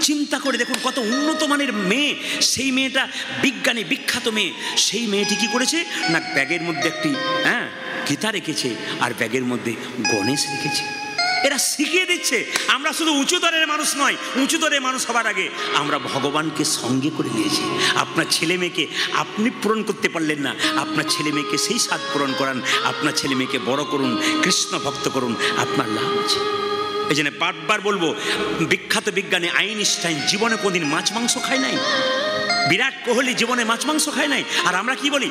চিন্তা করে দেখুন কত উন্নত মানের মেয়ে। সেই মেয়েটা বিজ্ঞানী, বিখ্যাত মেয়ে। সেই মেয়েটি কি করেছে না, ব্যাগের মধ্যে একটি গীতা রেখেছে আর ব্যাগের মধ্যে গণেশ রেখেছে। এরা শিখিয়ে দিচ্ছে। আমরা শুধু উঁচু দরের মানুষ নয়, উঁচু দরের মানুষ হবার আগে আমরা ভগবানকে সঙ্গে করে নিয়েছি। আপনার ছেলে মেয়েকে আপনি পূরণ করতে পারলেন না, আপনার ছেলে মেয়েকে সেই স্বাদ পূরণ করান, আপনার ছেলে মেয়েকে বড় করুন, কৃষ্ণ ভক্ত করুন, আপনার লাভ আছে। এই জন্য বারবার বলবো, বিখ্যাত বিজ্ঞানী আইনস্টাইন জীবনে কোনদিন মাছ মাংস খায় নাই, বিরাট কোহলি জীবনে মাছ মাংস খায় নাই, আর আমরা কি বলি